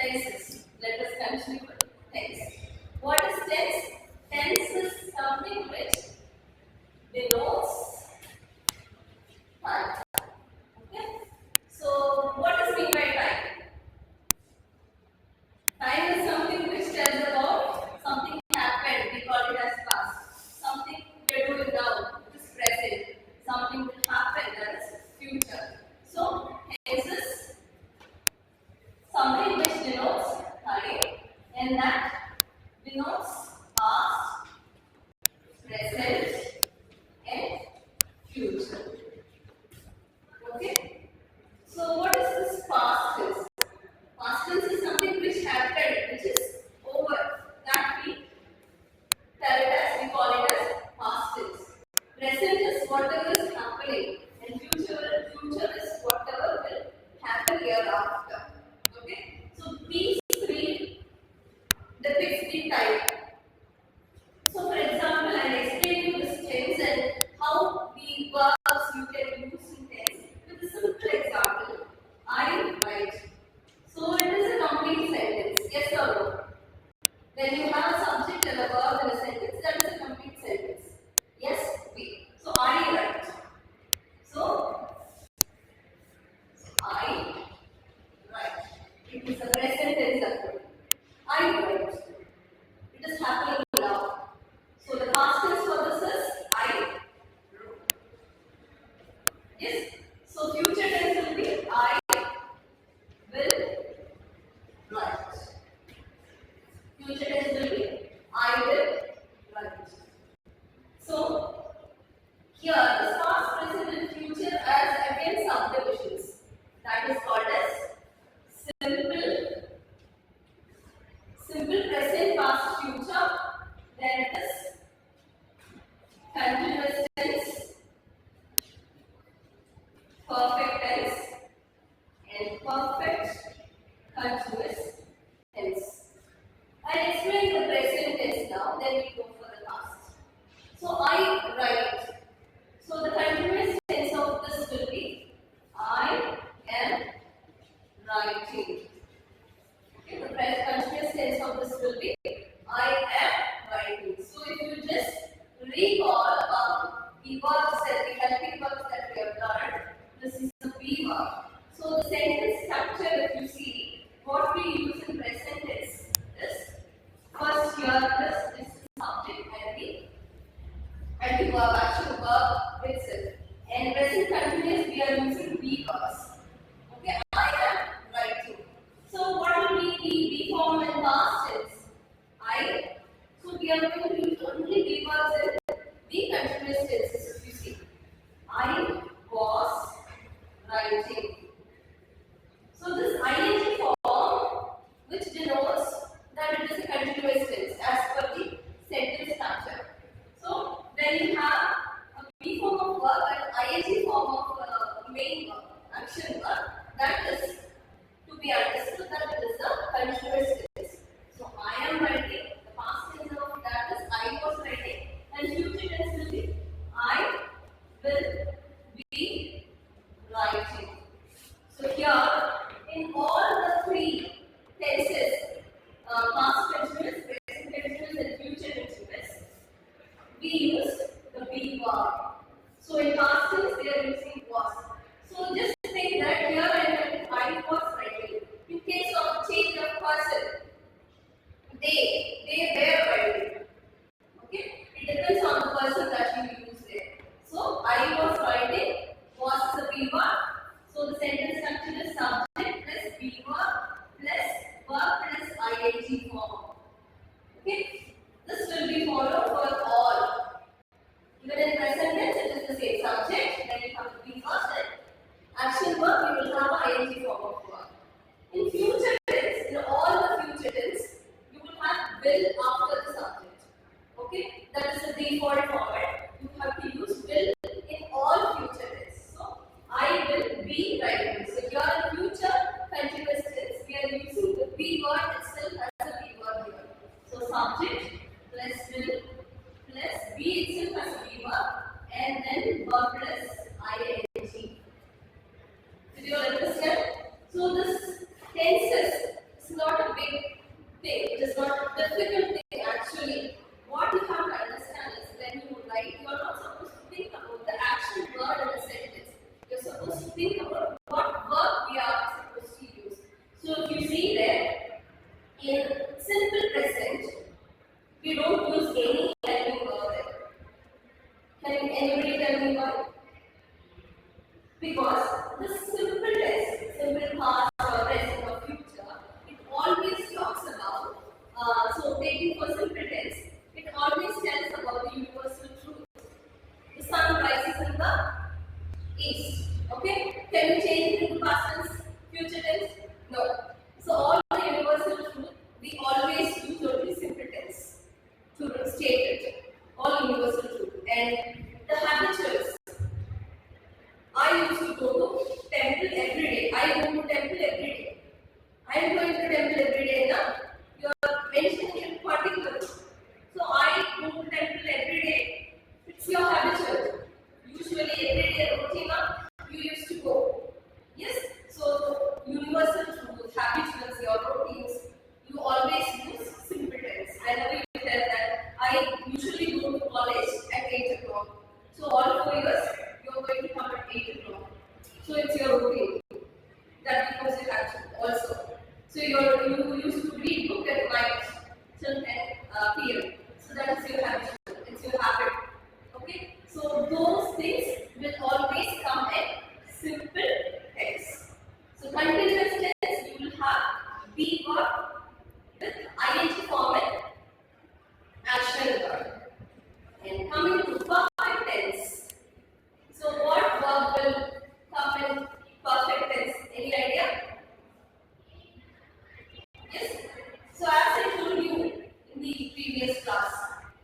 tenses. Let us continue with tense. What is tense? Tense is something which denotes time. Okay. So what is mean by time? Time is something which tells about something happened. We call it as past. Something we are doing now, which is present. Something will happen, that is future. So tense is something which denotes time, and that denotes past, present, and future. Okay. So what is this past tense? Past tense is something which happened, which is over. That we tell it as, we call it as past tense. Present is whatever is happening, and future is whatever will happen hereafter. Okay. So these three depicts the time. So for example, I will explain you this tense and how the verbs you can use in tense with a simple example. I write. So it is a complete sentence, yes or no? When you have a subject and a verb in a sentence, that is a complete sentence. Yes, we. So I write. So I write. It is a present tense actually. I write. It is happening now. So the past tense for this is I wrote. Yes. So future tense will be I will write. Future tense will be I will write. So here this past, present, and future as again subdivisions. That is called as simple present, past, future. Then it is continuous tense, perfect tense, and perfect continuous tense. I'll explain the present tense now, then we go for the past. So I write. So the continuous tense of this will be I am writing. Okay, the continuous tense of this will be I am writing. So if you just recall about the verbs that the helping verbs that we have learned, this is the be verb. So the sentence structure, if you see, what we use in present tense is first here this is subject and the verb, actual verb itself. And present continuous we are using be verbs. Okay, I am writing. So what will be the be form in past tense? I. So we are going to use only be verbs in the continuous tenses. If you see, I was writing. So this ing form, which denotes that it is a continuous tense as per the sentence structure. So when you have a be form of verb and ing form of main verb, action verb, that is to be understood that it is a continuous tense. So I am writing. The past tense of that is I was writing, and future tense will be I will be writing. So here, in all the three tenses, past continuous, present continuous, and future continuous, we use the be verb. So in past tense, they are using was. So just think that here I was writing. In case of change of person, they were writing. Okay, it depends on the person that you use there. So I was writing, was is a be verb. So the sentence structure is subject plus be verb plus ing form. Okay, this will be followed for all. Even in present tense, it is the same subject. Then you have to be verb. Then action verb, you will have ing form of verb. In future tense, in all the future tense, you will have will after the subject. Okay, that is the default format. You have to use will in all future tense. So I will be writing. So here in future continuous tense, we are using the be verb itself as a be verb here. So subject plus will plus be itself as a be verb, and then verb plus ing. Did you understand? So this tenses is not big thing. It is not a difficult thing actually. What you have to understand is when you write, you are not supposed to think about the actual word in the sentence. You are supposed to think about what verb we are supposed to use. So if you see there, in simple present, we don't use any helping verb there. Can anybody tell me why? Because the simple tense, simple past or present or future, it always talks about, so taking for simple tense, it always tells about the universal truth. The sun rises in the east. Okay? Can we change it into past tense, future tense? No. So all the universal truth, we always use only simple tense to state it. All universal truth. And the habituals. I used to go to temple every day. I go to temple every day. I am going to temple every day now. You are mentioning it particularly. So I go to temple every day. It's your habitual. Usually every day routine you used to go. Yes? So universal truth, habituals, your routines, you always use simple tense. Whenever you tell that I usually go to college at 8 o'clock. So all 4 years you are going to come at 8 o'clock. So it's your routine. That becomes your action also. So you used to read book at night till 10 p.m. So that is your habit. It's your habit. Okay? So those things will always come in simple tense. So continuous tense, you will have be verb with ing form and action verb. And coming to perfect tense. So what verb will come in perfect tense? Any idea? Yes? So as I told you in the previous class,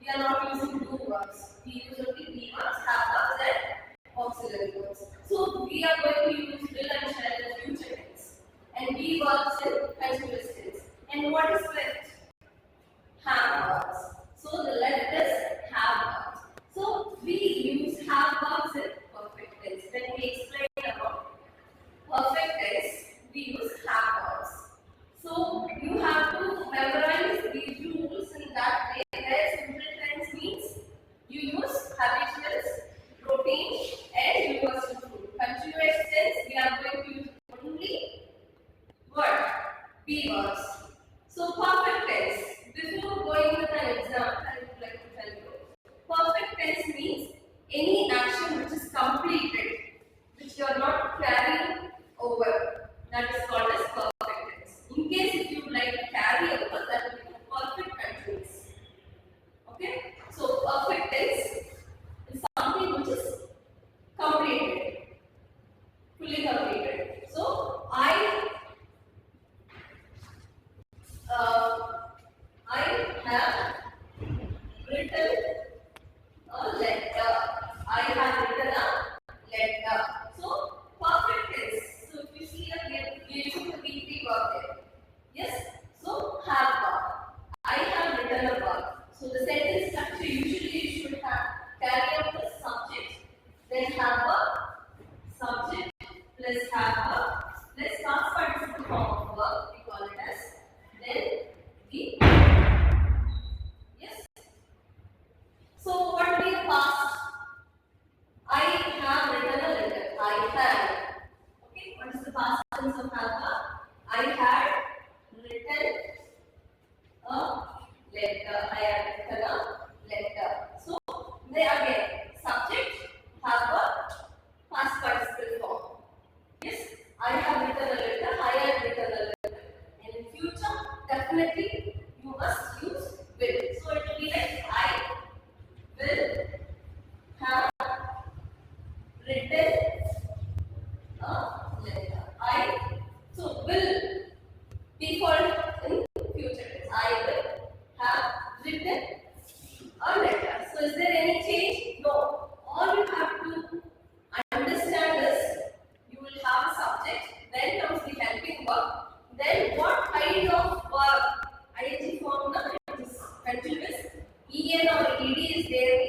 we are not using do verbs. We use only be verbs, have verbs and auxiliary verbs. So we are going to use will and shall in future tense. And be verbs in continuous tense. And what is left? Have verbs. So the left is have verbs. So we use have verbs in perfect tense. When we explain about perfect tense, we use have verbs. So you have to memorize these rules in that way. Where simple tense means you use habituals, routine, and universal truth. Continuous tense, we are going to use only what? Be verbs. So perfect tense. Before going with an example, I would like to tell you. Perfect tense means any action which is completed, which you are not carrying over. That is called as perfect tense. In case if you would like to carry over, that will be perfect continuous. Okay? So perfect tense is something which is completed, fully completed. So I have written a letter. I have written a letter. So perfect tense. So if you see here, we are using the be verb there. Yes. So have verb. I have written a verb. So the sentence structure usually you should have carry out the subject, then have verb, subject plus have verb plus past participle form of verb. We call it as then be. Yes. So what will be the past? I have written a letter. I had. Okay. What is the past tense of have verb? I had written a letter. I have written a letter. So there again, subject, have verb, past participle form. Yes, I have written a letter. I have written a letter. And in future, definitely you must use will. So it will be like I will have written a letter. So will default in future tense. I will have written a letter. So is there any change? No. All you have to understand is you will have a subject, then comes the helping verb, then what kind of verb? Ing form, it is continuous. En or ed is there